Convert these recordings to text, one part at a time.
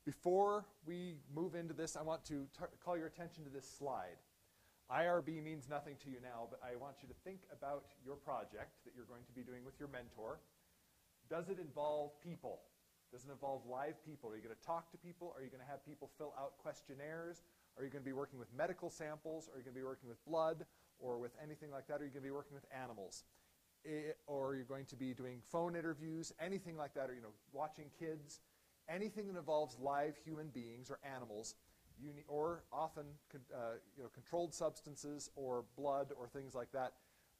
Before we move into this, I want to call your attention to this slide. IRB means nothing to you now, but I want you to think about your project that you're going to be doing with your mentor. Does it involve people? Does it involve live people? Are you going to talk to people? Are you going to have people fill out questionnaires? Are you going to be working with medical samples? Are you going to be working with blood or with anything like that? Are you going to be working with animals? Or are you going to be doing phone interviews? Anything like that, or watching kids? Anything that involves live human beings or animals, or often controlled substances or blood or things like that,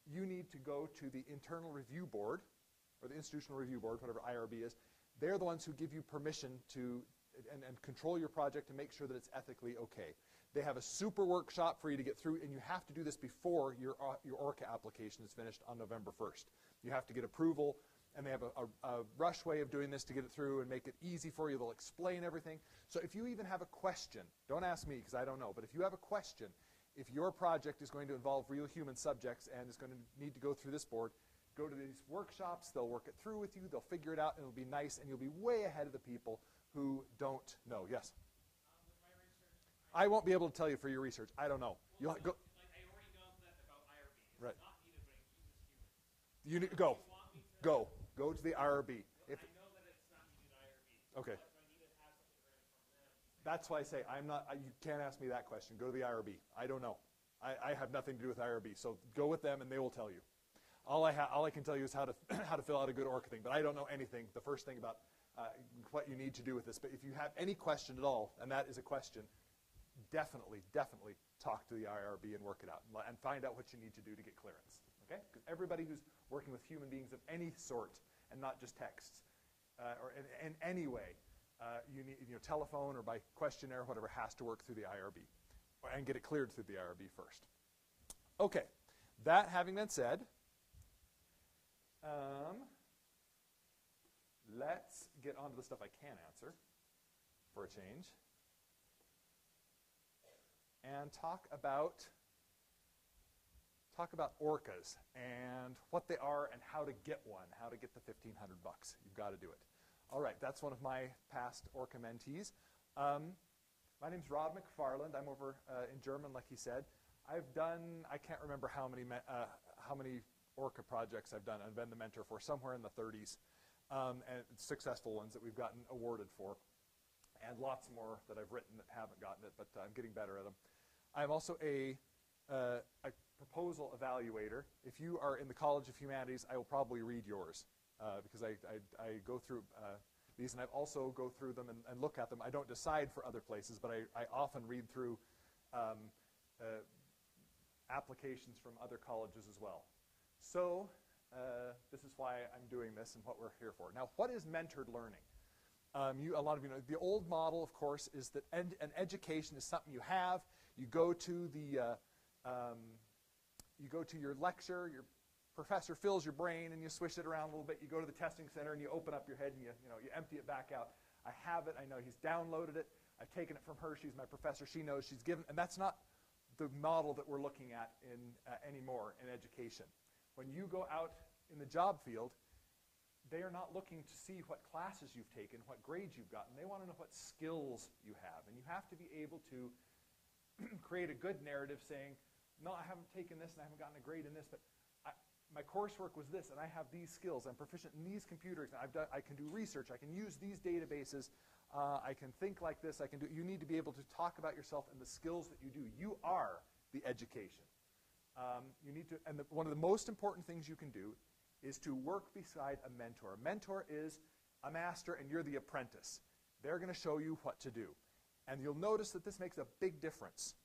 you need to go to the internal review board or the institutional review board, whatever IRB is. They're the ones who give you permission to and control your project to make sure that it's ethically okay. They have a super workshop for you to get through, and you have to do this before your ORCA application is finished on November 1st. You have to get approval, and they have a rush way of doing this to get it through and make it easy for you. They'll explain everything. So if you even have a question, don't ask me because I don't know, but if you have a question, if your project is going to involve real human subjects and is going to need to go through this board, go to these workshops. They'll work it through with you. They'll figure it out, and it'll be nice, and you'll be way ahead of the people who don't know. Yes? With my research, I won't be able to tell you for your research. I don't know. You'll go. Like I already know that about IRB. It's Right. not needed, but it uses human. You go. If you want me to, Go to the IRB. If, I know that it's not needed IRB. Okay. But if I need to have something ready from them. That's why I say I'm not. You can't ask me that question. Go to the IRB. I don't know. I have nothing to do with IRB. So go with them, and they will tell you. All I can tell you is how to how to fill out a good ORCA thing. But I don't know anything. The first thing about what you need to do with this. But if you have any question at all, and that is a question, definitely talk to the IRB and work it out and find out what you need to do to get clearance. Okay? Because everybody who's working with human beings of any sort and not just texts or in any way, you need telephone or by questionnaire, whatever, has to work through the IRB and get it cleared through the IRB first. Okay. That having been said, let's get on to the stuff I can answer for a change and talk about ORCAs and what they are and how to get one, how to get the $1,500 bucks. You've got to do it. All right, that's one of my past ORCA mentees. My name's Rob McFarland. I'm over in German, like he said. I've done, I can't remember how many ORCA projects I've done. I've been the mentor for somewhere in the 30s, and successful ones that we've gotten awarded for, and lots more that I've written that haven't gotten it, but I'm getting better at them. I'm also a proposal evaluator. If you are in the College of Humanities, I will probably read yours because I go through these, and I also go through them and look at them. I don't decide for other places, but I often read through applications from other colleges as well. So this is why I'm doing this and what we're here for. Now, what is mentored learning? A lot of you know, the old model, of course, is that an education is something you have. You go to your lecture, your professor fills your brain, and you swish it around a little bit. You go to the testing center, and you open up your head, and you empty it back out. I have it. I know he's downloaded it. I've taken it from her. She's my professor. She knows. She's given, and that's not the model that we're looking at anymore in education. When you go out in the job field, they are not looking to see what classes you've taken, what grades you've gotten. They want to know what skills you have. And you have to be able to create a good narrative saying, no, I haven't taken this and I haven't gotten a grade in this, but my coursework was this, and I have these skills. I'm proficient in these computers. I can do research. I can use these databases. I can think like this. You need to be able to talk about yourself and the skills that you do. You are the education. One of the most important things you can do is to work beside a mentor. A mentor is a master, and you're the apprentice. They're going to show you what to do. And you'll notice that this makes a big difference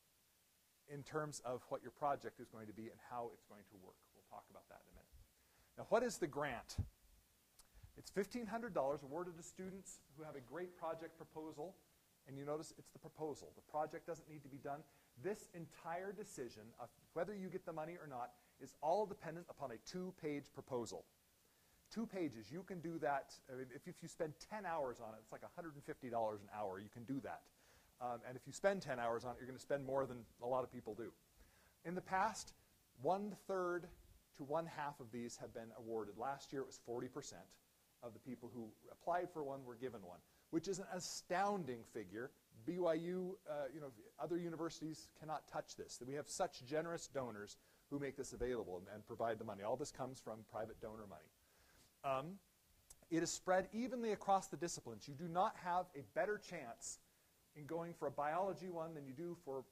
in terms of what your project is going to be and how it's going to work. We'll talk about that in a minute. Now, what is the grant? It's $1,500 awarded to students who have a great project proposal. And you notice it's the proposal. The project doesn't need to be done. This entire decision of whether you get the money or not is all dependent upon a 2-page proposal. 2 pages. You can do that. I mean, if you spend 10 hours on it, it's like $150 an hour. You can do that. And if you spend 10 hours on it, you're going to spend more than a lot of people do. In the past, 1/3 to 1/2 of these have been awarded. Last year, it was 40% of the people who applied for one were given one, which is an astounding figure. BYU, other universities cannot touch this. We have such generous donors who make this available and provide the money. All this comes from private donor money. It is spread evenly across the disciplines. You do not have a better chance in going for a biology one than you do for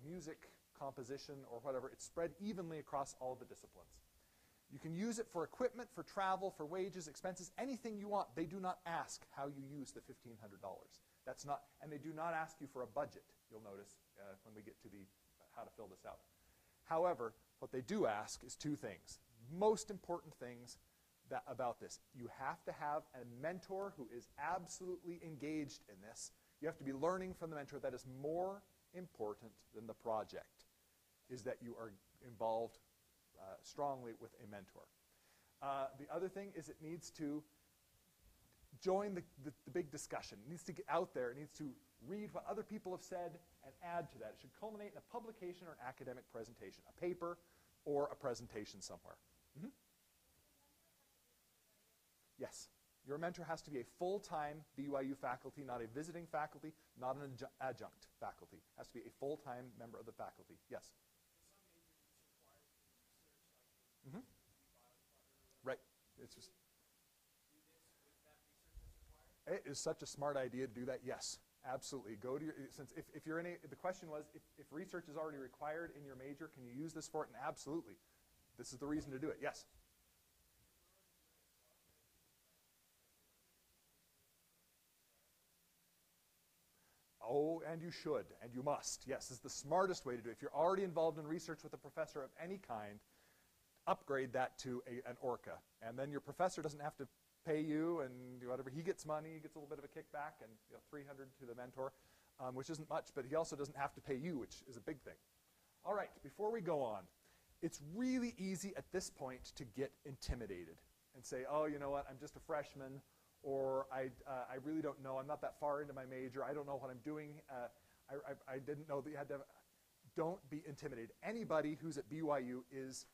music, composition, or whatever. It's spread evenly across all the disciplines. You can use it for equipment, for travel, for wages, expenses, anything you want. They do not ask how you use the $1,500. That's not, and they do not ask you for a budget, you'll notice when we get to the how to fill this out. However, what they do ask is two things. Most important things about this. You have to have a mentor who is absolutely engaged in this. You have to be learning from the mentor. That is more important than the project, is that you are involved strongly with a mentor. The other thing is it needs to join the big discussion. It needs to get out there. It needs to read what other people have said and add to that. It should culminate in a publication or an academic presentation, a paper or a presentation somewhere. Mm-hmm. Yes. Your mentor has to be a full-time BYU faculty, not a visiting faculty, not an adjunct faculty. Has to be a full-time member of the faculty. Yes? Mm-hmm. Right. It's just, it is such a smart idea to do that. Yes, absolutely. Go to your, since if you're in a, the question was, if research is already required in your major, can you use this for it? And absolutely. This is the reason to do it. Yes? Oh, and you should, and you must. Yes, this is the smartest way to do it. If you're already involved in research with a professor of any kind, upgrade that to an ORCA. And then your professor doesn't have to pay you, and whatever. He gets money, he gets a little bit of a kickback, and $300 to the mentor, which isn't much, but he also doesn't have to pay you, which is a big thing. All right, before we go on, it's really easy at this point to get intimidated and say, oh, you know what, I'm just a freshman, or I really don't know, I'm not that far into my major, I don't know what I'm doing, I didn't know that you had to. Don't be intimidated. Anybody who's at BYU is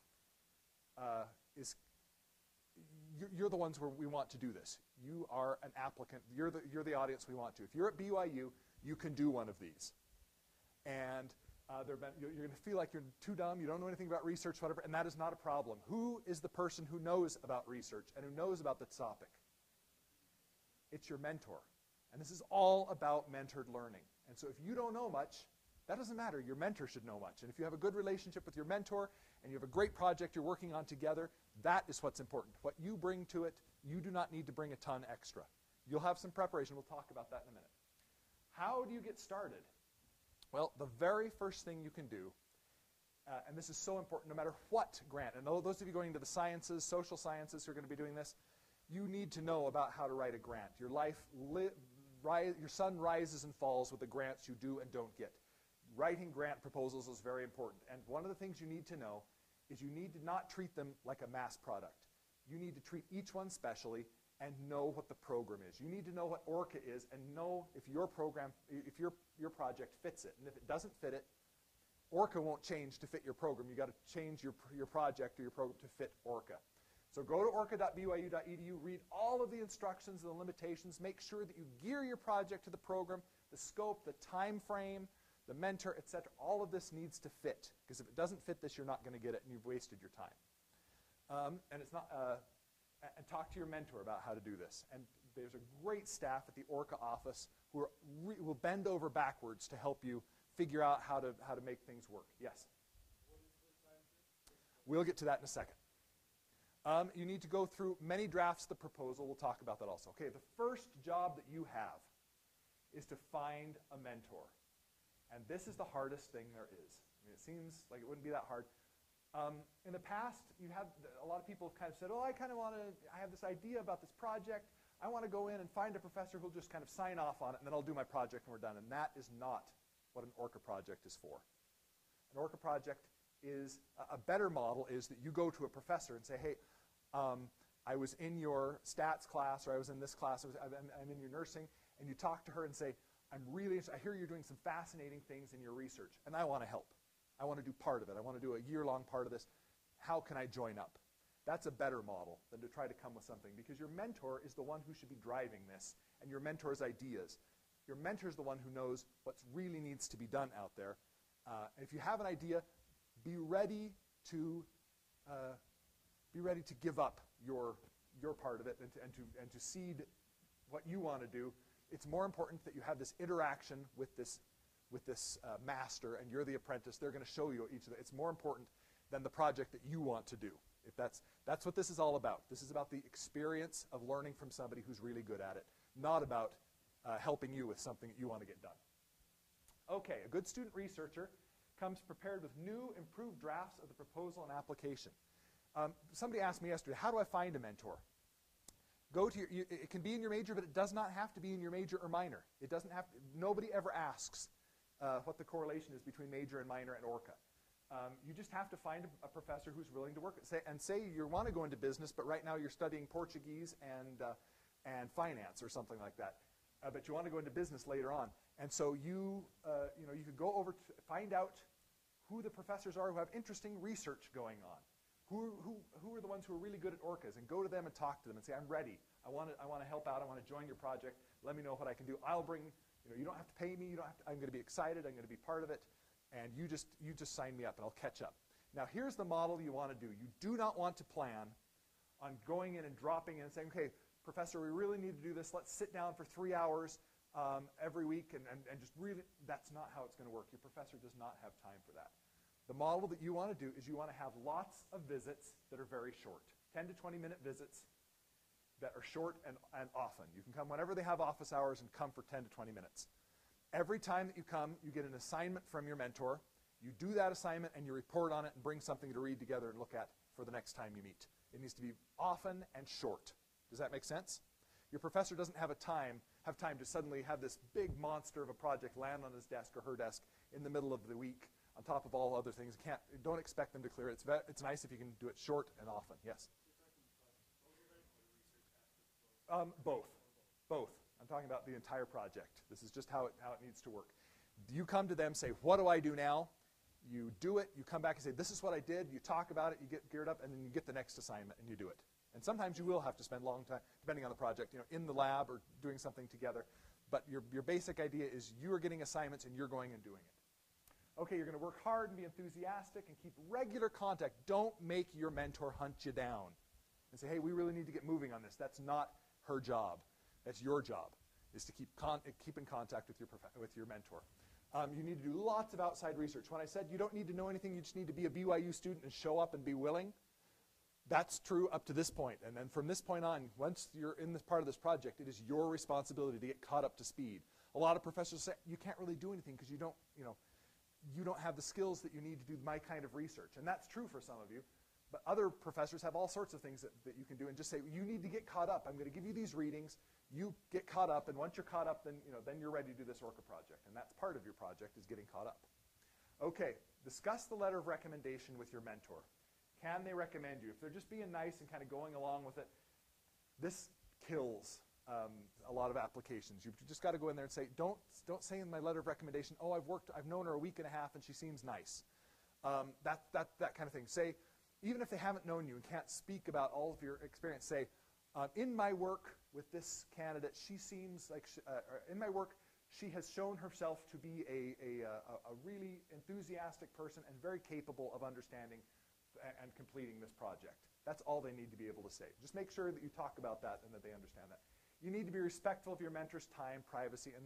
you're the ones where we want to do this. You are an applicant. You're the audience we want to. If you're at BYU, you can do one of these. And you're going to feel like you're too dumb, you don't know anything about research, whatever, and that is not a problem. Who is the person who knows about research and who knows about the topic? It's your mentor. And this is all about mentored learning. And so if you don't know much, that doesn't matter. Your mentor should know much. And if you have a good relationship with your mentor and you have a great project you're working on together, that is what's important. What you bring to it, you do not need to bring a ton extra. You'll have some preparation. We'll talk about that in a minute. How do you get started? Well, the very first thing you can do, and this is so important no matter what grant, and those of you going into the sciences, social sciences who are going to be doing this, you need to know about how to write a grant. Your sun rises and falls with the grants you do and don't get. Writing grant proposals is very important. And one of the things you need to know is you need to not treat them like a mass product. You need to treat each one specially and know what the program is. You need to know what ORCA is and know if your program, if your project fits it. And if it doesn't fit it, ORCA won't change to fit your program. You've got to change your project or your program to fit ORCA. So go to orca.byu.edu, read all of the instructions and the limitations, make sure that you gear your project to the program, the scope, the time frame, the mentor, etc. All of this needs to fit, because if it doesn't fit this, you're not going to get it, and you've wasted your time. And talk to your mentor about how to do this. And there's a great staff at the ORCA office who will bend over backwards to help you figure out how to make things work. Yes? We'll get to that in a second. You need to go through many drafts of the proposal. We'll talk about that also. Okay, the first job that you have is to find a mentor. And this is the hardest thing there is. I mean, it seems like it wouldn't be that hard. In the past, a lot of people have kind of said, oh, I have this idea about this project. I want to go in and find a professor who'll just kind of sign off on it, and then I'll do my project when we're done. And that is not what an ORCA project is for. An ORCA project is, a better model is that you go to a professor and say, hey, I was in your stats class, or I was in this class, I'm in your nursing, and you talk to her and say, I hear you're doing some fascinating things in your research, and I want to help. I want to do part of it. I want to do a year-long part of this. How can I join up? That's a better model than to try to come with something, because your mentor is the one who should be driving this, and your mentor's ideas. Your mentor is the one who knows what really needs to be done out there. If you have an idea, be ready to give up your part of it and to cede what you want to do. It's more important that you have this interaction with this master, and you're the apprentice. They're going to show you each of it. It's more important than the project that you want to do. If that's what this is all about. This is about the experience of learning from somebody who's really good at it, not about helping you with something that you want to get done. Okay, a good student researcher comes prepared with new, improved drafts of the proposal and application. Somebody asked me yesterday, how do I find a mentor? Go to it can be in your major, but it does not have to be in your major or minor. It doesn't have to, nobody ever asks what the correlation is between major and minor and ORCA. You just have to find a professor who's willing to work. Say you want to go into business, but right now you're studying Portuguese and finance or something like that. But you want to go into business later on, and so you could go over to find out who the professors are who have interesting research going on. Who are the ones who are really good at ORCAs, and go to them and talk to them and say, I'm ready. I want to help out. I want to join your project. Let me know what I can do. I'll bring, you don't have to pay me. You don't have to, I'm going to be excited. I'm going to be part of it. And you just sign me up, and I'll catch up. Now, here's the model you want to do. You do not want to plan on going in and dropping in and saying, okay, professor, we really need to do this. Let's sit down for 3 hours every week and just really, that's not how it's going to work. Your professor does not have time for that. The model that you want to do is you want to have lots of visits that are very short, 10 to 20-minute visits that are short and often. You can come whenever they have office hours and come for 10 to 20 minutes. Every time that you come, you get an assignment from your mentor. You do that assignment and you report on it and bring something to read together and look at for the next time you meet. It needs to be often and short. Does that make sense? Your professor doesn't have time to suddenly have this big monster of a project land on his desk or her desk in the middle of the week on top of all other things. Don't expect them to clear it. It's nice if you can do it short and often. Yes? Both. I'm talking about the entire project. This is just how it needs to work. You come to them, say, what do I do now? You do it. You come back and say, this is what I did. You talk about it. You get geared up, and then you get the next assignment, and you do it. And sometimes you will have to spend a long time, depending on the project, in the lab or doing something together. But your basic idea is you are getting assignments, and you're going and doing it. Okay, you're going to work hard and be enthusiastic and keep regular contact. Don't make your mentor hunt you down and say, hey, we really need to get moving on this. That's not her job. That's your job, is to keep in contact with your mentor. You need to do lots of outside research. When I said you don't need to know anything, you just need to be a BYU student and show up and be willing, that's true up to this point. And then from this point on, once you're in this part of this project, it is your responsibility to get caught up to speed. A lot of professors say you can't really do anything because you don't have the skills that you need to do my kind of research. And that's true for some of you. But other professors have all sorts of things that you can do, and just say, you need to get caught up. I'm going to give you these readings. You get caught up, and once you're caught up, then you're ready to do this ORCA project. And that's part of your project, is getting caught up. Okay, discuss the letter of recommendation with your mentor. Can they recommend you? If they're just being nice and kind of going along with it, this kills a lot of applications. You've just got to go in there and say, don't say in my letter of recommendation, oh, I've known her a week and a half and she seems nice. That kind of thing. Say, even if they haven't known you and can't speak about all of your experience, say, in my work with this candidate, she seems like, in my work, she has shown herself to be a really enthusiastic person and very capable of understanding and completing this project. That's all they need to be able to say. Just make sure that you talk about that and that they understand that. You need to be respectful of your mentor's time, privacy, and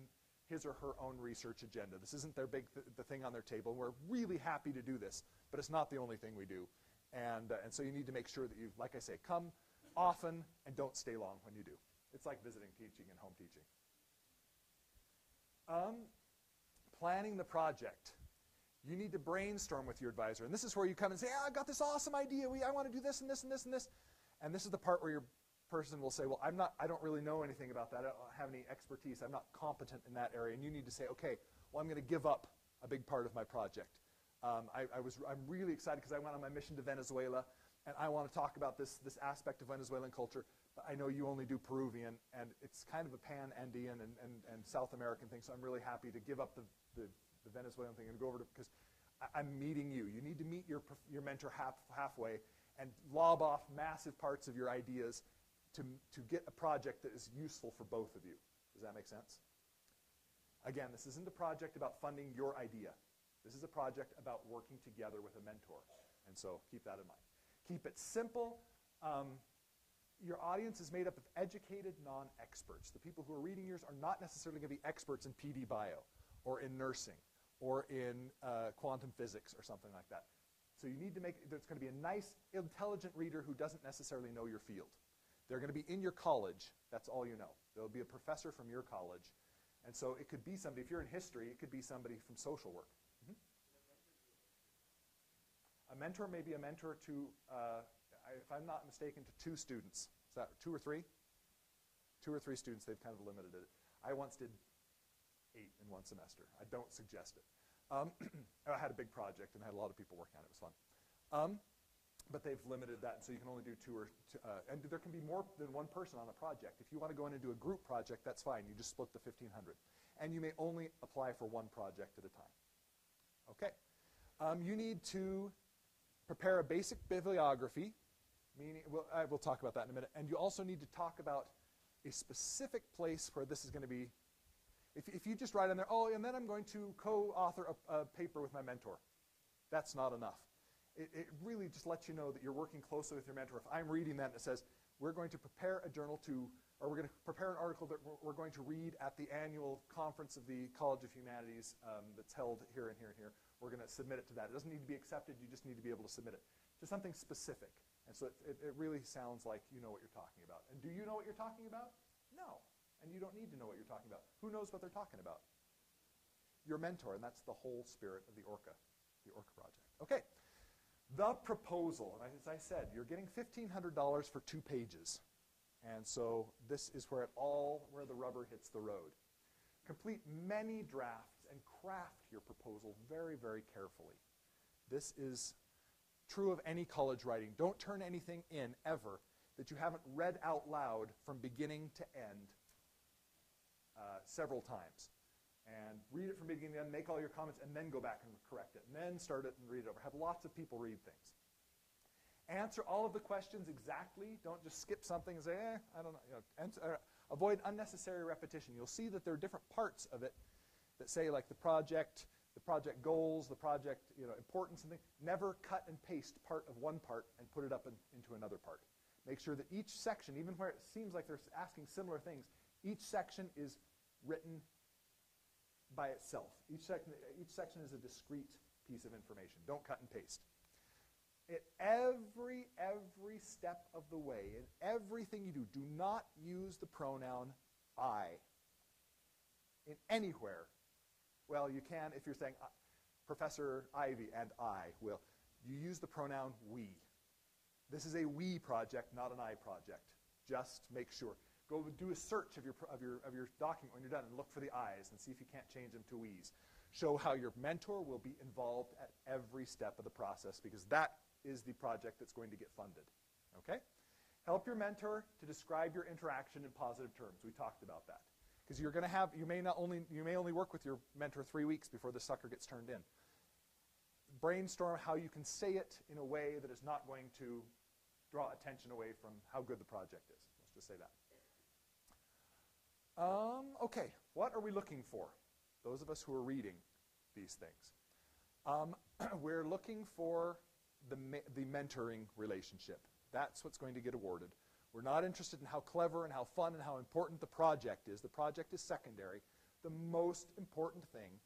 his or her own research agenda. This isn't their big the thing on their table. We're really happy to do this, but it's not the only thing we do. And so you need to make sure that you, like I say, come often and don't stay long when you do. It's like visiting teaching and home teaching. Planning the project. You need to brainstorm with your advisor. And this is where you come and say, I got this awesome idea. I want to do this and this and this and this. And this is the part where your person will say, well, I don't really know anything about that. I don't have any expertise. I'm not competent in that area. And you need to say, okay, well, I'm going to give up a big part of my project. I'm really excited because I went on my mission to Venezuela, and I want to talk about this aspect of Venezuelan culture. But I know you only do Peruvian, and it's kind of a pan-Andean and South American thing, so I'm really happy to give up the Venezuelan thing and go over to, because I'm meeting you. You need to meet your mentor halfway, and lob off massive parts of your ideas to get a project that is useful for both of you. Does that make sense? Again, this isn't a project about funding your idea. This is a project about working together with a mentor. And so keep that in mind. Keep it simple. Your audience is made up of educated non-experts. The people who are reading yours are not necessarily going to be experts in PD bio or in nursing or in quantum physics or something like that. So you need to make, there's going to be a nice, intelligent reader who doesn't necessarily know your field. They're going to be in your college. That's all you know. There'll be a professor from your college. And so it could be somebody, if you're in history, it could be somebody from social work. A mentor may be a mentor to, if I'm not mistaken, to 2 students. Is that 2 or 3? 2 or 3 students, they've kind of limited it. I once did 8 in one semester. I don't suggest it. I had a big project and I had a lot of people working on it. It was fun. But they've limited that, so you can only do 2 or and there can be more than one person on a project. If you want to go in and do a group project, that's fine. You just split the 1,500. And you may only apply for one project at a time. Okay. You need to prepare a basic bibliography, meaning, we'll talk about that in a minute. And you also need to talk about a specific place where this is going to be. If you just write on there, oh, and then I'm going to co-author a paper with my mentor, that's not enough. It really just lets you know that you're working closely with your mentor. If I'm reading that and it says, we're going to prepare a journal or we're going to prepare an article that we're going to read at the annual conference of the College of Humanities that's held here and here and here. We're going to submit it to that. It doesn't need to be accepted. You just need to be able to submit it to something specific. And so it really sounds like you know what you're talking about. And do you know what you're talking about? No. And you don't need to know what you're talking about. Who knows what they're talking about? Your mentor, and that's the whole spirit of the ORCA project. Okay. The proposal, and as I said, you're getting $1,500 for 2 pages. And so this is where where the rubber hits the road. Complete many drafts and craft your proposal very, very carefully. This is true of any college writing. Don't turn anything in, ever, that you haven't read out loud from beginning to end several times. And read it from beginning to end, make all your comments, and then go back and correct it. And then start it and read it over. Have lots of people read things. Answer all of the questions exactly. Don't just skip something and say, I don't know. Avoid unnecessary repetition. You'll see that there are different parts of it that say, like the project goals, the project importance and things. Never cut and paste part of one part and put it up into another part. Make sure that each section, even where it seems like they're asking similar things, each section is written by itself. Each section is a discrete piece of information. Don't cut and paste. At every step of the way, in everything you do not use the pronoun I in anywhere. Well, you can if you're saying Professor Ivy and I will. You use the pronoun we. This is a we project, not an I project. Just make sure. Go do a search of your document when you're done and look for the I's and see if you can't change them to we's. Show how your mentor will be involved at every step of the process, because that is the project that's going to get funded. Okay? Help your mentor to describe your interaction in positive terms. We talked about that. Because you're going to have, you may only work with your mentor 3 weeks before the sucker gets turned in. Brainstorm how you can say it in a way that is not going to draw attention away from how good the project is. Let's just say that. Okay, what are we looking for? Those of us who are reading these things. We're looking for the mentoring relationship. That's what's going to get awarded. We're not interested in how clever and how fun and how important the project is. The project is secondary. The most important thing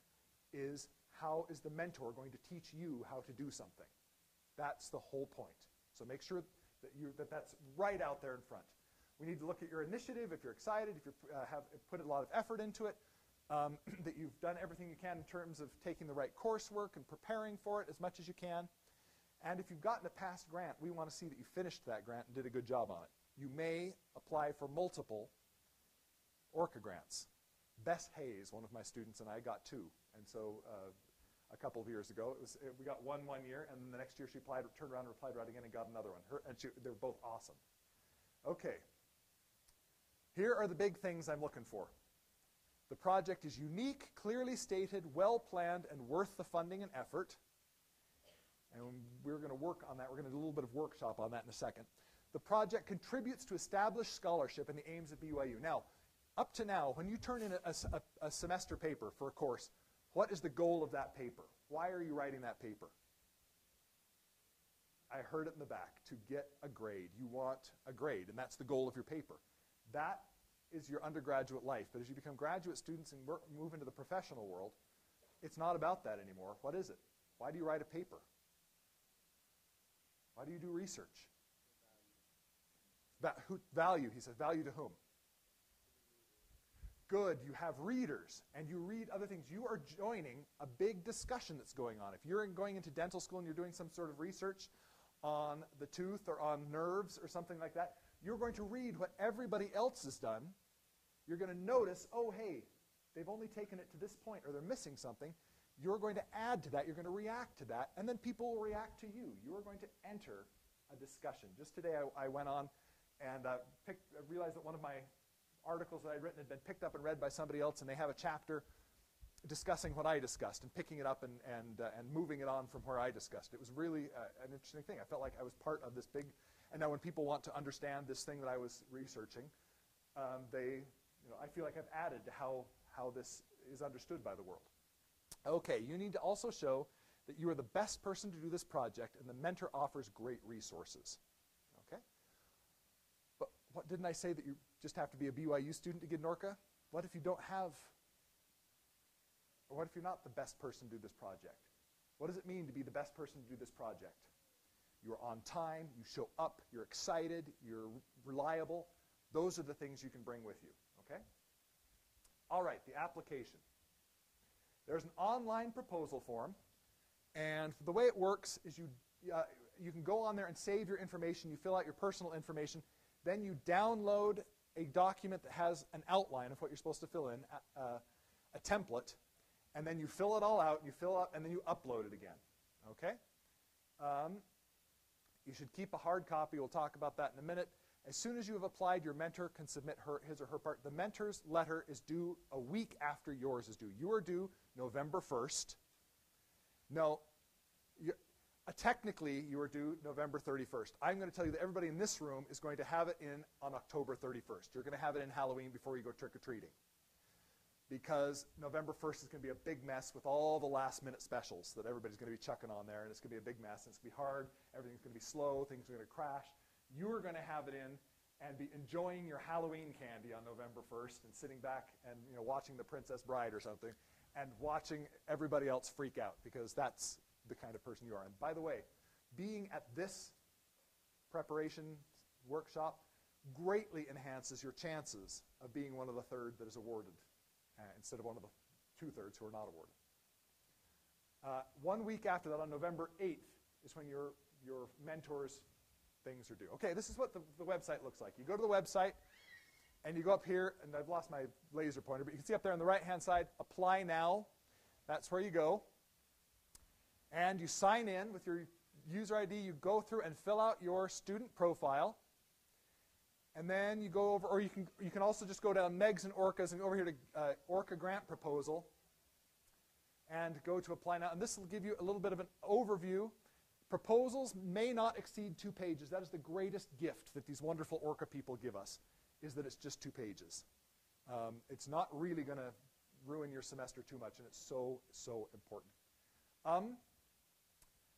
is how is the mentor going to teach you how to do something. That's the whole point. So make sure that that's right out there in front. We need to look at your initiative, if you're excited, if you have put a lot of effort into it, that you've done everything you can in terms of taking the right coursework and preparing for it as much as you can. And if you've gotten a past grant, we want to see that you finished that grant and did a good job on it. You may apply for multiple ORCA grants. Bess Hayes, one of my students, and I got 2. And so a couple of years ago, we got one year, and then the next year she turned around and replied right again and got another one. They were both awesome. Okay. Here are the big things I'm looking for. The project is unique, clearly stated, well-planned, and worth the funding and effort. And we're going to work on that. We're going to do a little bit of workshop on that in a second. The project contributes to established scholarship and the aims of BYU. Now, up to now, when you turn in a semester paper for a course, what is the goal of that paper? Why are you writing that paper? I heard it in the back, to get a grade. You want a grade, and that's the goal of your paper. That is your undergraduate life. But as you become graduate students and move into the professional world, it's not about that anymore. What is it? Why do you write a paper? Why do you do research? Value, he says. Value to whom? Good. You have readers, and you read other things. You are joining a big discussion that's going on. If you're going into dental school and you're doing some sort of research on the tooth or on nerves or something like that, you're going to read what everybody else has done. You're going to notice, oh, hey, they've only taken it to this point, or they're missing something. You're going to add to that. You're going to react to that, and then people will react to you. You are going to enter a discussion. Just today I went on and realized that one of my articles that I'd written had been picked up and read by somebody else, and they have a chapter discussing what I discussed and picking it up and moving it on from where I discussed. It was really an interesting thing. I felt like I was part of this big, and now when people want to understand this thing that I was researching, I feel like I've added to how this is understood by the world. Okay, you need to also show that you are the best person to do this project, and the mentor offers great resources. Okay? But what didn't I say that you just have to be a BYU student to get an ORCA? What if you don't have, or what if you're not the best person to do this project? What does it mean to be the best person to do this project? You're on time, you show up, you're excited, you're reliable. Those are the things you can bring with you, okay? All right, the application. There's an online proposal form, and the way it works is you can go on there and save your information. You fill out your personal information. Then you download a document that has an outline of what you're supposed to fill in, a template, and then you fill it all out, and then you upload it again, okay? You should keep a hard copy. We'll talk about that in a minute. As soon as you have applied, your mentor can submit his or her part. The mentor's letter is due a week after yours is due. You are due November 1st. No, technically you are due November 31st. I'm going to tell you that everybody in this room is going to have it in on October 31st. You're going to have it in Halloween before you go trick-or-treating. Because November 1st is going to be a big mess with all the last-minute specials that everybody's going to be chucking on there, and it's going to be a big mess, and it's going to be hard, everything's going to be slow, things are going to crash. You're going to have it in and be enjoying your Halloween candy on November 1st and sitting back and watching The Princess Bride or something and watching everybody else freak out, because that's the kind of person you are. And by the way, being at this preparation workshop greatly enhances your chances of being one of the third that is awarded instead of one of the two-thirds who are not awarded. 1 week after that, on November 8th, is when your mentor's things are due. Okay, this is what the website looks like. You go to the website, and you go up here, and I've lost my laser pointer, but you can see up there on the right-hand side, Apply Now. That's where you go. And you sign in with your user ID. You go through and fill out your student profile. And then you go over, or you can also just go down Megs and ORCAs and go over here to ORCA Grant Proposal and go to Apply Now. And this will give you a little bit of an overview. Proposals may not exceed 2 pages. That is the greatest gift that these wonderful ORCA people give us, is that it's just 2 pages. It's not really going to ruin your semester too much, and it's so, so important.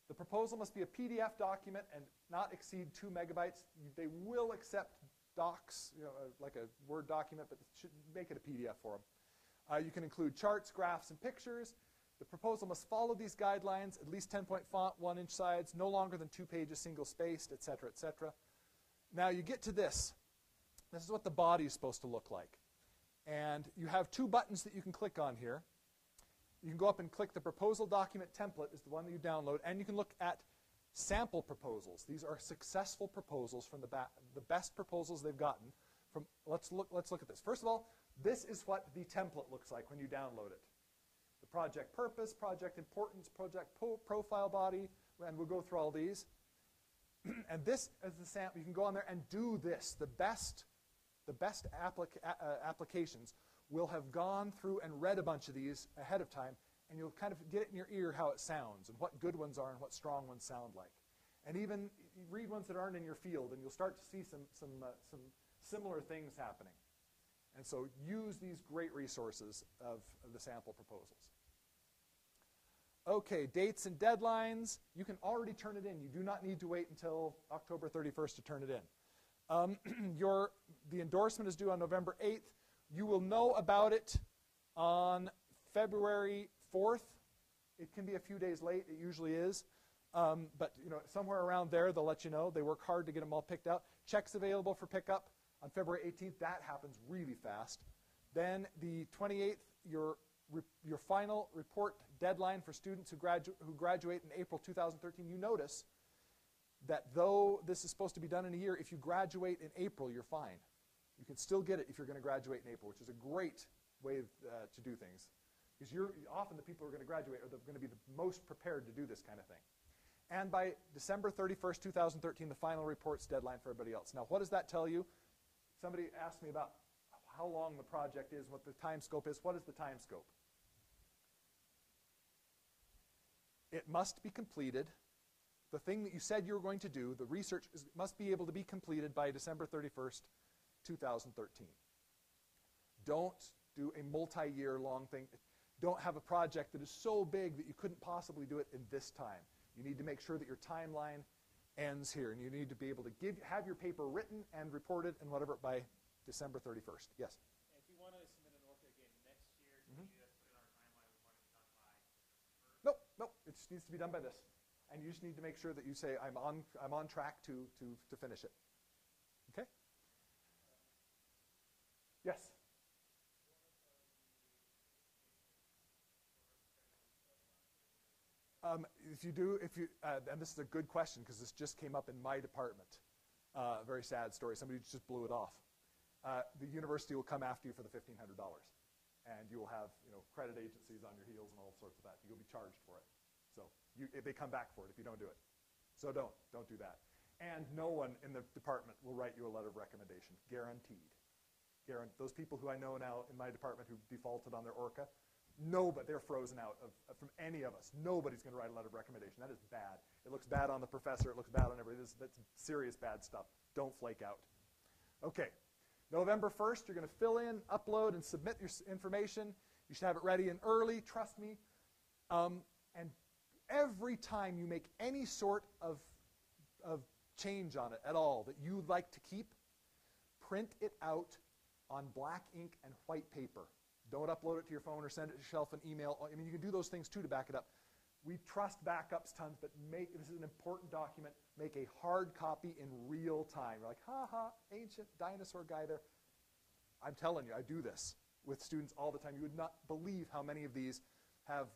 The proposal must be a PDF document and not exceed 2 megabytes. They will accept docs, like a Word document, but should make it a PDF for them. You can include charts, graphs, and pictures. The proposal must follow these guidelines, at least 10-point font, 1-inch sides, no longer than 2 pages, single-spaced, etc., etc. Now you get to this. This is what the body is supposed to look like. And you have 2 buttons that you can click on here. You can go up and click the proposal document template is the one that you download, and you can look at sample proposals. These are successful proposals from the best proposals they've gotten. Let's look at this. First of all, this is what the template looks like when you download it. The project purpose, project importance, project profile body, and we'll go through all these. And this is the sample. You can go on there and do this. The best applications will have gone through and read a bunch of these ahead of time and you'll kind of get it in your ear how it sounds and what good ones are and what strong ones sound like. And even read ones that aren't in your field, and you'll start to see some similar things happening. And so use these great resources of the sample proposals. Okay, dates and deadlines. You can already turn it in. You do not need to wait until October 31st to turn it in. The endorsement is due on November 8th. You will know about it on February 4th. It can be a few days late. It usually is. But somewhere around there, they'll let you know. They work hard to get them all picked out. Checks available for pickup on February 18th. That happens really fast. Then the 28th, your final report deadline for students who graduate in April 2013. You notice that though this is supposed to be done in a year, if you graduate in April, you're fine. You can still get it if you're going to graduate in April, which is a great way to do things. Because often the people who are going to graduate are going to be the most prepared to do this kind of thing. And by December 31st, 2013, the final report's deadline for everybody else. Now, what does that tell you? Somebody asked me about how long the project is, what the time scope is. What is the time scope? It must be completed. The thing that you said you were going to do, the research, must be able to be completed by December 31st, 2013. Don't do a multi-year long thing. Don't have a project that is so big that you couldn't possibly do it in this time. You need to make sure that your timeline ends here, and you need to be able to have your paper written and reported and whatever by December 31st. Yes? And if you want to submit an ORCA again next year, do you need to put it on our timeline? We want it done by? Nope. It just needs to be done by this. And you just need to make sure that you say, I'm on track to finish it. Okay? Yes? And this is a good question because this just came up in my department. Very sad story. Somebody just blew it off. The university will come after you for the $1,500, and you will have credit agencies on your heels and all sorts of that. You'll be charged for it. So they come back for it if you don't do it. So don't do that. And no one in the department will write you a letter of recommendation, guaranteed. Those people who I know now in my department who defaulted on their ORCA, but they're frozen out from any of us. Nobody's going to write a letter of recommendation. That is bad. It looks bad on the professor. It looks bad on everybody. That's serious bad stuff. Don't flake out. Okay. November 1st, you're going to fill in, upload, and submit your information. You should have it ready and early. Trust me. And every time you make any sort of change on it at all that you'd like to keep, print it out on black ink and white paper. Don't upload it to your phone or send it to yourself an email. I mean, you can do those things too to back it up. We trust backups tons, but this is an important document. Make a hard copy in real time. You're like, ancient dinosaur guy there. I'm telling you, I do this with students all the time. You would not believe how many of these have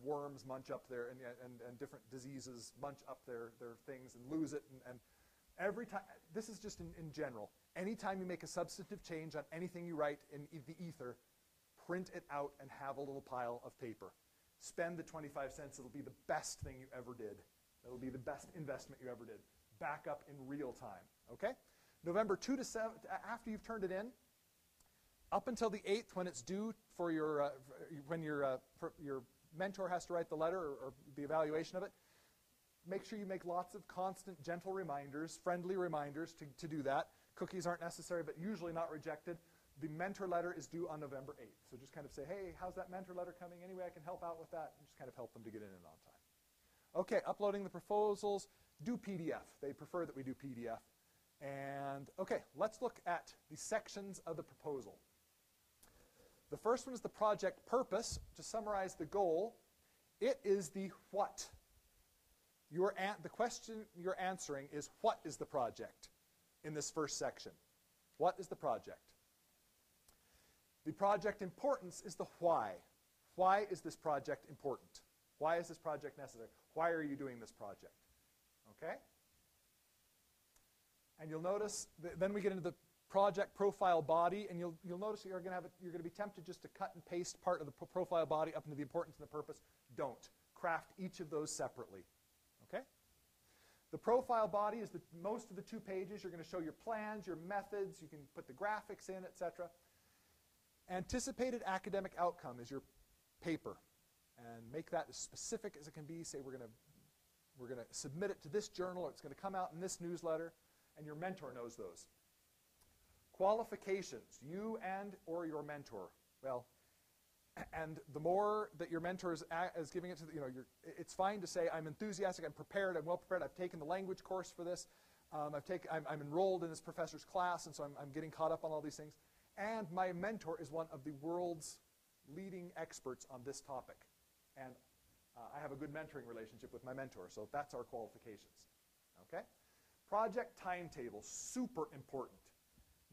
worms munch up there and different diseases munch up their things and lose it. And every time, this is just in general. Anytime you make a substantive change on anything you write in the ether, print it out and have a little pile of paper. Spend the 25 cents. It'll be the best thing you ever did. It'll be the best investment you ever did. Back up in real time. Okay? November 2 to 7, after you've turned it in, up until the 8th when it's due for when your mentor has to write the letter or the evaluation of it, make sure you make lots of constant, gentle reminders, friendly reminders to do that. Cookies aren't necessary, but usually not rejected. The mentor letter is due on November 8th. So just kind of say, hey, how's that mentor letter coming? Any way I can help out with that? And just kind of help them to get in on time. Okay, uploading the proposals. Do PDF. They prefer that we do PDF. And okay, let's look at the sections of the proposal. The first one is the project purpose. To summarize the goal, it is the what. The question you're answering is, what is the project in this first section? What is the project? The project importance is the why. Why is this project important? Why is this project necessary? Why are you doing this project? Okay? And you'll notice, then we get into the project profile body, and you'll notice you're going to be tempted just to cut and paste part of the profile body up into the importance and the purpose. Don't. Craft each of those separately. Okay? The profile body is most of the 2 pages. You're going to show your plans, your methods. You can put the graphics in, etc. Anticipated academic outcome is your paper. and make that as specific as it can be. Say we're going to submit it to this journal, or it's going to come out in this newsletter, and your mentor knows those. Qualifications, you and or your mentor. Well, and the more that your mentor is giving it to, it's fine to say, I'm enthusiastic, I'm prepared, I'm well prepared, I've taken the language course for this, I'm enrolled in this professor's class, and so I'm getting caught up on all these things. And my mentor is one of the world's leading experts on this topic. And I have a good mentoring relationship with my mentor, so that's our qualifications. Okay? Project timetable, super important.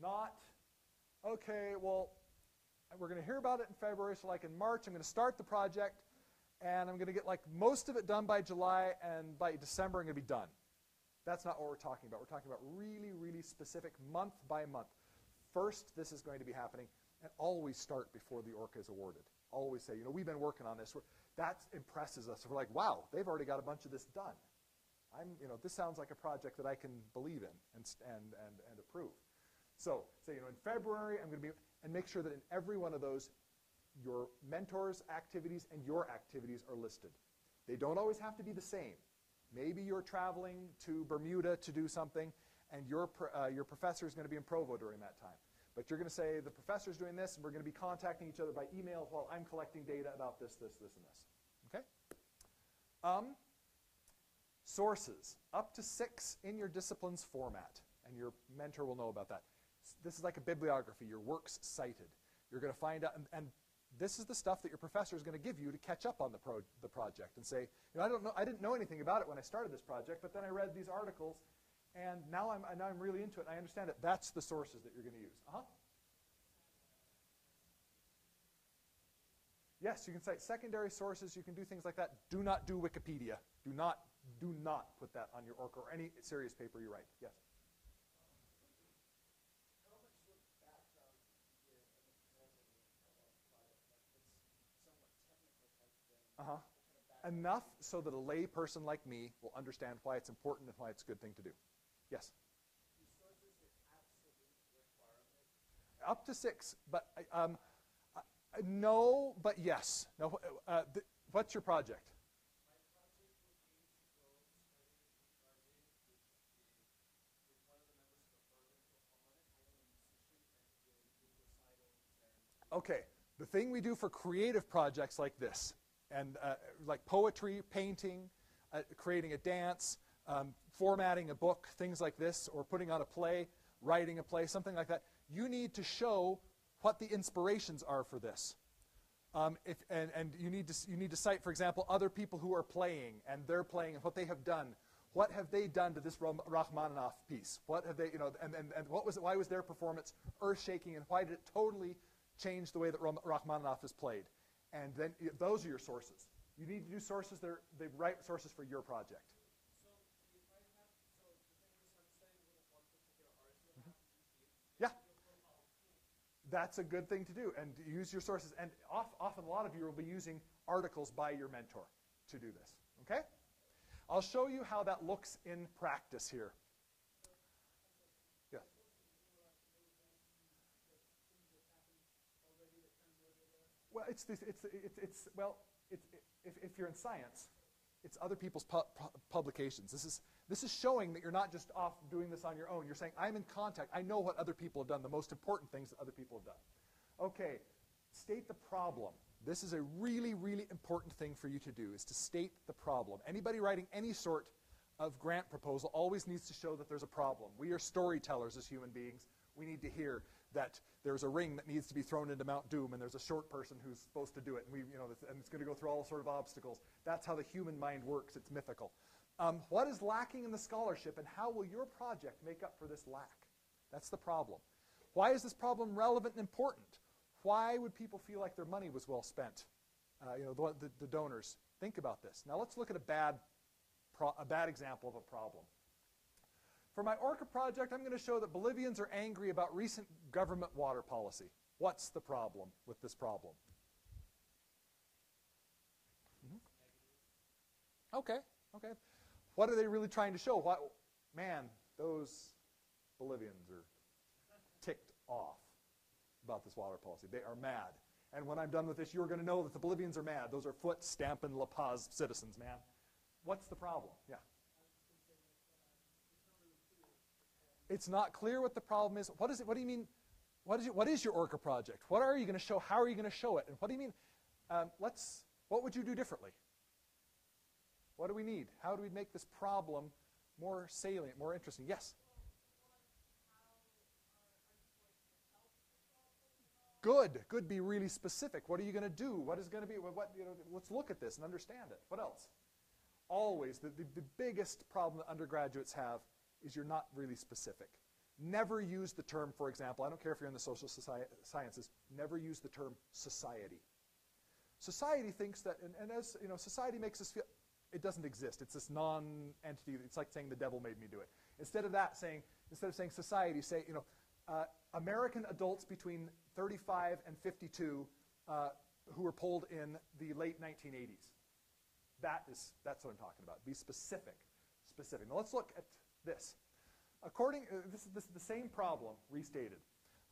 Not, okay, well, we're going to hear about it in February, so like in March, I'm going to start the project, and I'm going to get like most of it done by July, and by December, I'm going to be done. That's not what we're talking about. We're talking about really, really specific, month by month. First, this is going to be happening, and always start before the ORCA is awarded. Always say, we've been working on this. That impresses us. We're like, wow, they've already got a bunch of this done. This sounds like a project that I can believe in and approve. So, say, in February, I'm going to be, and make sure that in every one of those, your mentor's activities and your activities are listed. They don't always have to be the same. Maybe you're traveling to Bermuda to do something, and your professor is going to be in Provo during that time. But you're going to say, the professor's doing this, and we're going to be contacting each other by email while I'm collecting data about this, this, this, and this. Okay? Sources. Up to 6 in your discipline's format, and your mentor will know about that. This is like a bibliography, your works cited. You're going to find out, and this is the stuff that your professor is going to give you to catch up on the project and say, I didn't know anything about it when I started this project, but then I read these articles, and now I'm really into it, and I understand it. That's the sources that you're going to use. Yes, you can cite secondary sources. You can do things like that. Do not do Wikipedia. Do not put that on your ORCA or any serious paper you write. Yes? How much sort of background do you give in the proposal of a project like this somewhat technical type thing? Enough so that a lay person like me will understand why it's important and why it's a good thing to do. Yes? Do sources are absolute requirement? Up to 6, but no, but yes. No, what's your project? My project would be to go study Finalizing with one of the members of the program on it. I am a musician and doing recitals and... Okay, the thing we do for creative projects like this, and like poetry, painting, creating a dance, formatting a book, things like this, or putting on a play, writing a play, something like that, you need to show what the inspirations are for this. And you need to cite, for example, other people who are playing, and they're playing, and what they have done. What have they done to this Rachmaninoff piece? What have they, and what was it? Why was their performance earth-shaking, and why did it totally change the way that Rachmaninoff is played? And then those are your sources. You need to do sources that are the right sources for your project. So if I have, so the thing is, I'm studying with one particular artist, you have to use Yeah. That's a good thing to do, and use your sources. And often a lot of you will be using articles by your mentor to do this. Okay? I'll show you how that looks in practice here. Yeah. Well, if you're in science, it's other people's publications. This is showing that you're not just off doing this on your own. You're saying, I'm in contact. I know what other people have done, the most important things that other people have done. Okay, state the problem. This is a really, really important thing for you to do, is to state the problem. Anybody writing any sort of grant proposal always needs to show that there's a problem. We are storytellers as human beings. We need to hear that there's a ring that needs to be thrown into Mount Doom, and there's a short person who's supposed to do it, and it's going to go through all sort of obstacles. That's how the human mind works. It's mythical. What is lacking in the scholarship, and how will your project make up for this lack? That's the problem. Why is this problem relevant and important? Why would people feel like their money was well spent? The donors. Think about this. Now let's look at a bad example of a problem. For my ORCA project, I'm going to show that Bolivians are angry about recent government water policy. What's the problem with this problem? Okay. What are they really trying to show? Man, those Bolivians are ticked off about this water policy. They are mad. And when I'm done with this, you're going to know that the Bolivians are mad. Those are foot stamping La Paz citizens, man. What's the problem? Yeah. It's not clear what the problem is. What is it? What do you mean? What is your ORCA project? What are you going to show? How are you going to show it? And what do you mean? What would you do differently? What do we need? How do we make this problem more salient, more interesting? Yes? Good. Good. Be really specific. What are you going to do? What is going to be? Let's look at this and understand it. What else? Always, the biggest problem that undergraduates have is you're not really specific. Never use the term, for example, I don't care if you're in the social sciences, never use the term society. Society thinks that, and as you know, society makes us feel, it doesn't exist. It's this non-entity. It's like saying the devil made me do it. Instead of saying society, say, American adults between 35 and 52 who were polled in the late 1980s. That's what I'm talking about. Be specific. Specific. Now let's look at this. This is the same problem restated.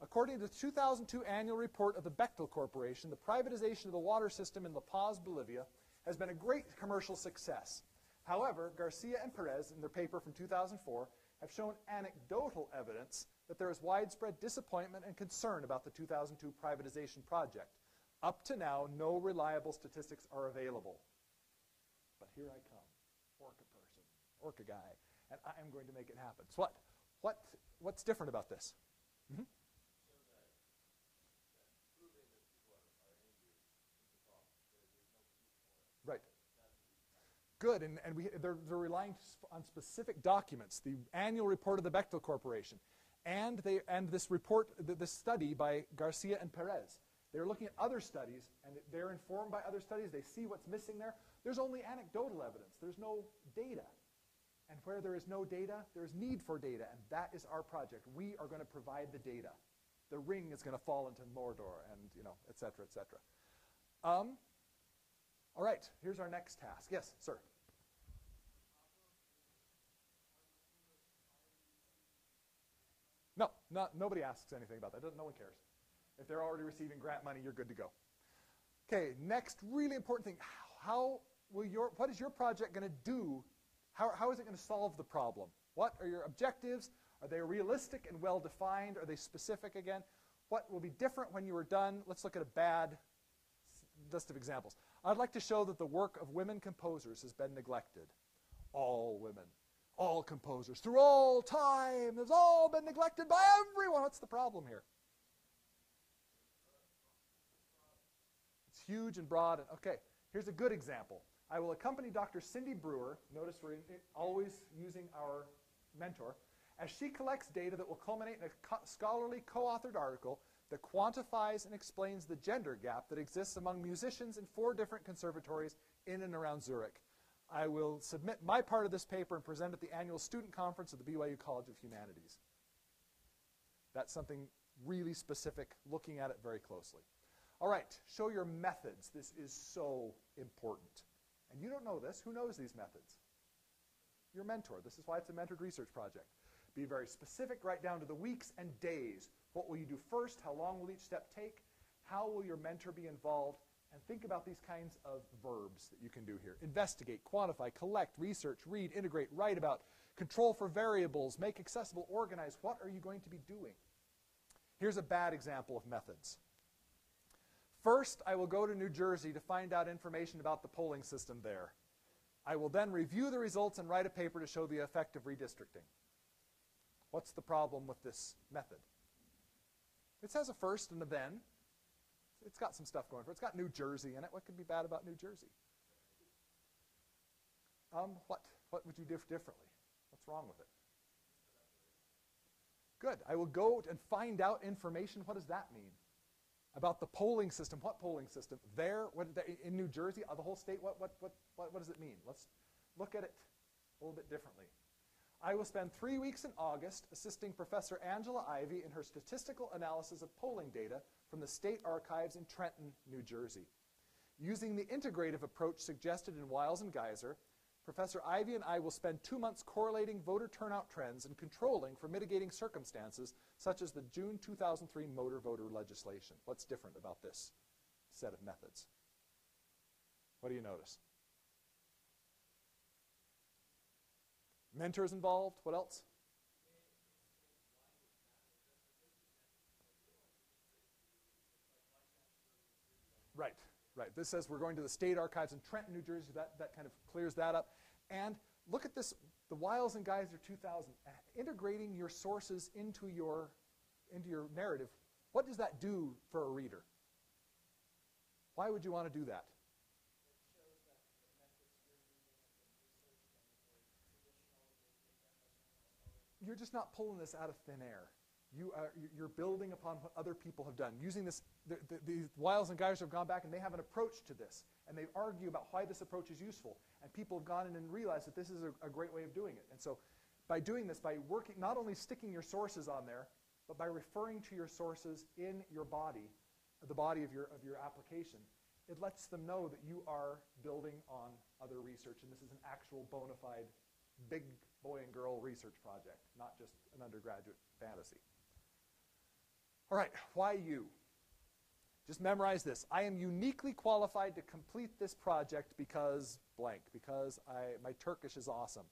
According to the 2002 annual report of the Bechtel Corporation, the privatization of the water system in La Paz, Bolivia, has been a great commercial success. However, Garcia and Perez, in their paper from 2004, have shown anecdotal evidence that there is widespread disappointment and concern about the 2002 privatization project. Up to now, no reliable statistics are available. But here I come, ORCA person, ORCA guy, and I am going to make it happen. So what's different about this? Mm-hmm. Right. Good, and they're relying on specific documents, the annual report of the Bechtel Corporation, and this report, this study by Garcia and Perez. They're looking at other studies, and they're informed by other studies. They see what's missing there. There's only anecdotal evidence. There's no data. And where there is no data, there's need for data, and that is our project. We are going to provide the data. The ring is going to fall into Mordor, and et cetera, et cetera. All right, here's our next task. Yes, sir. No, nobody asks anything about that. No one cares. If they're already receiving grant money, you're good to go. Okay, next really important thing. What is your project going to do? How is it going to solve the problem? What are your objectives? Are they realistic and well-defined? Are they specific again? What will be different when you are done? Let's look at a bad list of examples. I'd like to show that the work of women composers has been neglected. All women, all composers, through all time, has all been neglected by everyone. What's the problem here? It's huge and broad. And okay, here's a good example. I will accompany Dr. Cindy Brewer, notice we're always using our mentor, as she collects data that will culminate in a scholarly co-authored article that quantifies and explains the gender gap that exists among musicians in 4 different conservatories in and around Zurich. I will submit my part of this paper and present at the annual student conference of the BYU College of Humanities. That's something really specific, looking at it very closely. All right, show your methods. This is so important. And you don't know this. Who knows these methods? Your mentor. This is why it's a mentored research project. Be very specific, right down to the weeks and days. What will you do first? How long will each step take? How will your mentor be involved? And think about these kinds of verbs that you can do here. Investigate, quantify, collect, research, read, integrate, write about, control for variables, make accessible, organize. What are you going to be doing? Here's a bad example of methods. First, I will go to New Jersey to find out information about the polling system there. I will then review the results and write a paper to show the effect of redistricting. What's the problem with this method? It says a first and a then. It's got some stuff going for it. It's got New Jersey in it. What could be bad about New Jersey? What would you do differently? What's wrong with it? Good. I will go and find out information. What does that mean? About the polling system. What polling system? There? In New Jersey? The whole state? What does it mean? Let's look at it a little bit differently. I will spend 3 weeks in August assisting Professor Angela Ivy in her statistical analysis of polling data from the state archives in Trenton, New Jersey. Using the integrative approach suggested in Wiles and Geiser, Professor Ivy and I will spend 2 months correlating voter turnout trends and controlling for mitigating circumstances such as the June 2003 motor voter legislation. What's different about this? set of methods. What do you notice? Mentors involved. What else? Right, right. This says we're going to the state archives in Trenton, New Jersey. That kind of clears that up. And look at this, the Wiles and Geiser 2000, integrating your sources into your narrative. What does that do for a reader? Why would you want to do that? It shows that the methods you're using have been researched and they're traditional. You're just not pulling this out of thin air. You're building upon what other people have done. Using this, the Wiles and Geiser have gone back and they have an approach to this. And they argue about why this approach is useful. And people have gone in and realized that this is a great way of doing it. And so by doing this, by working, not only sticking your sources on there, but by referring to your sources in your body, the body of your application, it lets them know that you are building on other research. And this is an actual bona fide big boy and girl research project, not just an undergraduate fantasy. All right, why you? Just memorize this. I am uniquely qualified to complete this project because blank, because my Turkish is awesome,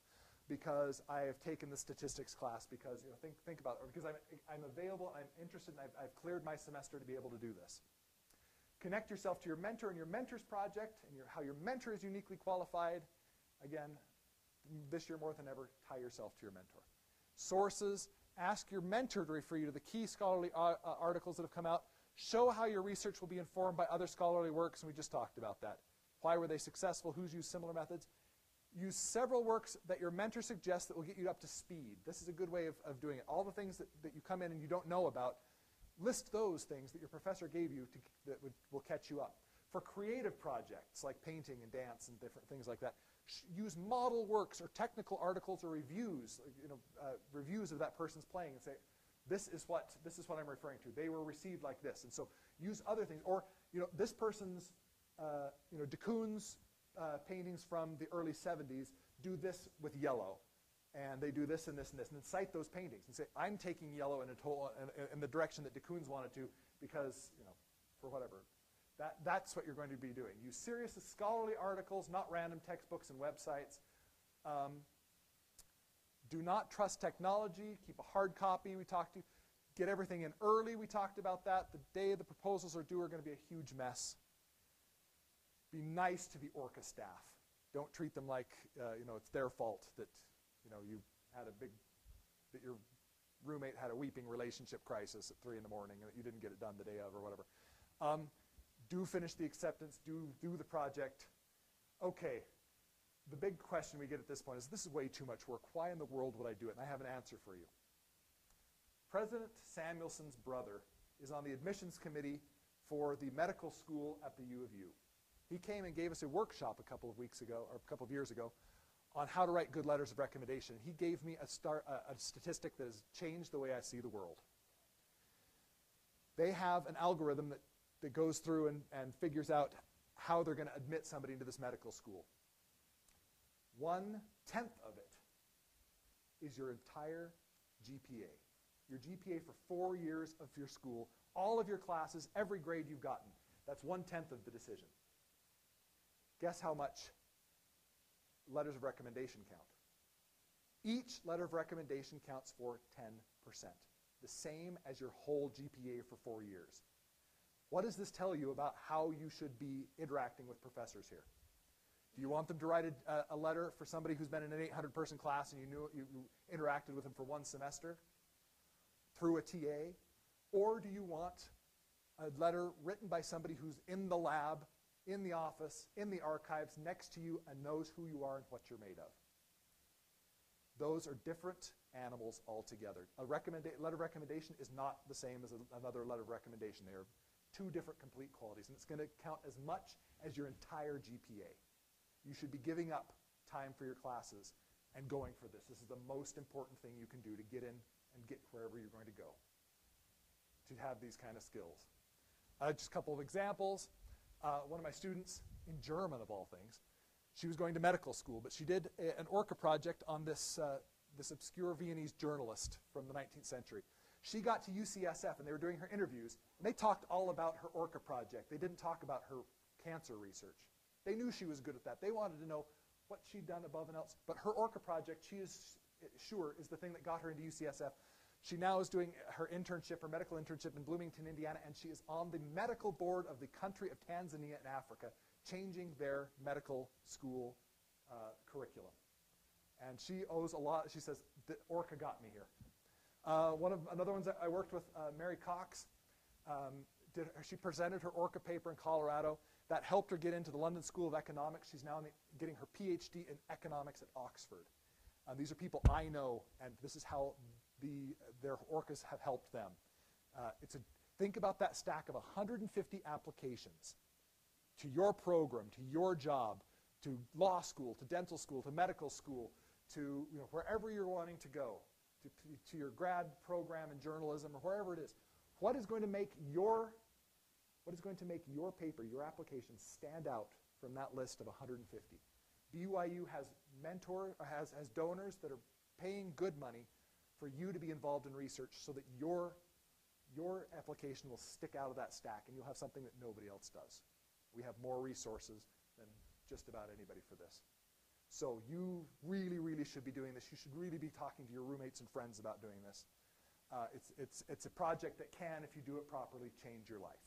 because I have taken the statistics class, because think about it, because I'm available, I'm interested, and I've cleared my semester to be able to do this. Connect yourself to your mentor and your mentor's project, and how your mentor is uniquely qualified. Again, this year more than ever, tie yourself to your mentor. Sources. Ask your mentor to refer you to the key scholarly articles that have come out. Show how your research will be informed by other scholarly works, and we just talked about that. Why were they successful? Who's used similar methods? Use several works that your mentor suggests that will get you up to speed. This is a good way of doing it. All the things that you come in and you don't know about, list those things that your professor gave you that will catch you up. For creative projects like painting and dance and different things like that, use model works or technical articles or reviews, reviews of that person's playing, and say, this is what I'm referring to. They were received like this, and so use other things. Or this person's de Koon's paintings from the early 70s do this with yellow, and they do this and this and this, and then cite those paintings and say, I'm taking yellow in the direction that de Koon's wanted to because for whatever. That's what you're going to be doing. Use serious scholarly articles, not random textbooks and websites. Do not trust technology. Keep a hard copy. We talked to. Get everything in early. We talked about that. The day the proposals are due are going to be a huge mess. Be nice to the ORCA staff. Don't treat them like it's their fault that you had that your roommate had a weeping relationship crisis at 3 in the morning and that you didn't get it done the day of or whatever. Do finish the acceptance, do the project. Okay, the big question we get at this point is, this is way too much work. Why in the world would I do it? And I have an answer for you. President Samuelson's brother is on the admissions committee for the medical school at the U of U. He came and gave us a workshop a couple of years ago, on how to write good letters of recommendation. He gave me a statistic that has changed the way I see the world. They have an algorithm that goes through and figures out how they're going to admit somebody into this medical school. 1/10 of it is your entire GPA. Your GPA for 4 years of your school, all of your classes, every grade you've gotten. That's 1/10 of the decision. Guess how much letters of recommendation count? Each letter of recommendation counts for 10%, the same as your whole GPA for 4 years. What does this tell you about how you should be interacting with professors here? Do you want them to write a letter for somebody who's been in an 800-person class and you interacted with them for 1 semester through a TA? Or do you want a letter written by somebody who's in the lab, in the office, in the archives, next to you, and knows who you are and what you're made of? Those are different animals altogether. A letter of recommendation is not the same as another letter of recommendation. They are 2 different complete qualities, and it's going to count as much as your entire GPA. You should be giving up time for your classes and going for this. This is the most important thing you can do to get in and get wherever you're going to go, to have these kind of skills. Just a couple of examples. One of my students, in German of all things, she was going to medical school, but she did an ORCA project on this obscure Viennese journalist from the 19th century. She got to UCSF, and they were doing her interviews, and they talked all about her ORCA project. They didn't talk about her cancer research. They knew she was good at that. They wanted to know what she'd done above and else. But her ORCA project, she is sure, is the thing that got her into UCSF. She now is doing her internship, her medical internship in Bloomington, Indiana, and she is on the medical board of the country of Tanzania in Africa, changing their medical school curriculum. And she owes a lot. She says, ORCA got me here. Another ones that I worked with, Mary Cox, she presented her ORCA paper in Colorado. That helped her get into the London School of Economics. She's now getting her PhD in economics at Oxford. These are people I know, and this is how their ORCAs have helped them. Think about that stack of 150 applications to your program, to your job, to law school, to dental school, to medical school, to wherever you're wanting to go, to your grad program in journalism or wherever it is. What is going to make your paper, your application, stand out from that list of 150? BYU has donors that are paying good money for you to be involved in research so that your application will stick out of that stack and you'll have something that nobody else does. We have more resources than just about anybody for this. So you really, really should be doing this. You should really be talking to your roommates and friends about doing this. It's a project that can, if you do it properly, change your life.